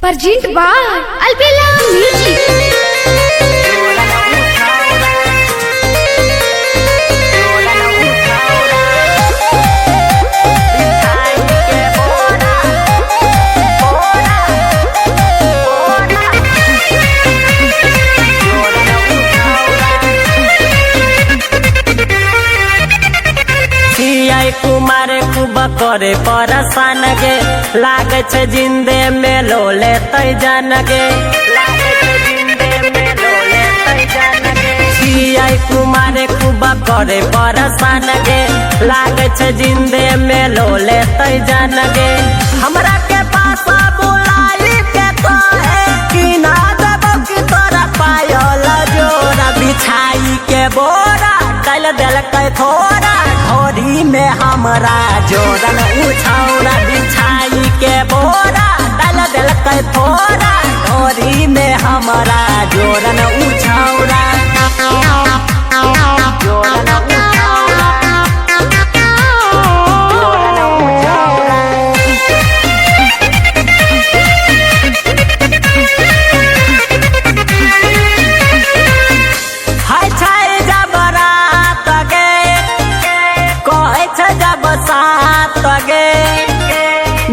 Present by Albella Music. Kumar खूब करे परसान गे लागे छे जिंदे में लोले तै जान गे कुमार खूब करे परसान गे लागे छे जिंदे में लोले तै जान गे हमरा के पास बुलाई के कहे कि ना देबो कि तोरा पायल जोरा बिछाई के बोरा कल दिल के थोड़ा ढोरी में हमरा जोरन उछौरा बिछाई के बोरा डाल दिल के थोड़ा ढोरी में हमरा जोरन उछौरा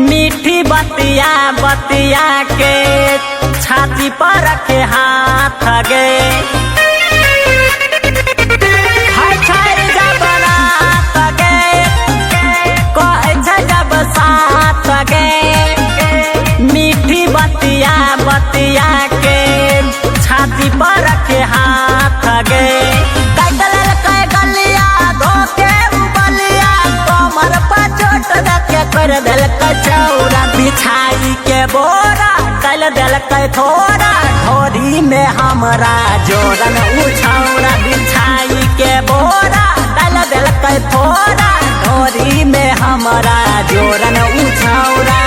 मीठी बतिया बतिया के छाती पर रखे हाथ गे मीठी बतिया बतिया के छाती पर रखे हाथ गे कर दिल कचौरा बिछाई के बोरा कल दिल के थोड़ा ढोरी में हमरा जोरन उछौरा बिछाई के बोरा कल दिल के थोड़ा ढोरी में हमरा जोरन उछौरा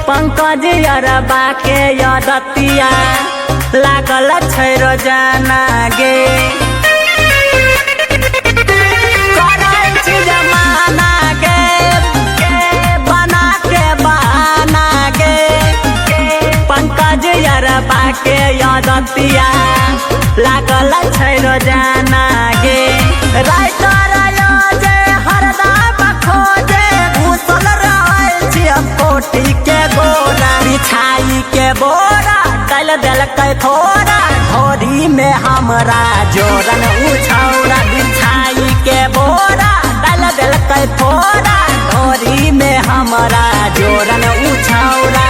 पंकज अरबा के यदतिया लागल छै रोजाना गे जमाना गे बना के बहाना गे पंकज अरबा के यदतिया लागल छै रोजाना गे राइटर कोटी के गोरा बिछाई के बोरा कल दिल के थोड़ा ढोरी में हमरा जोरन उछौरा बिछाई के बोरा कल दिल के थोड़ा ढोरी में हमरा जोरन उछौरा।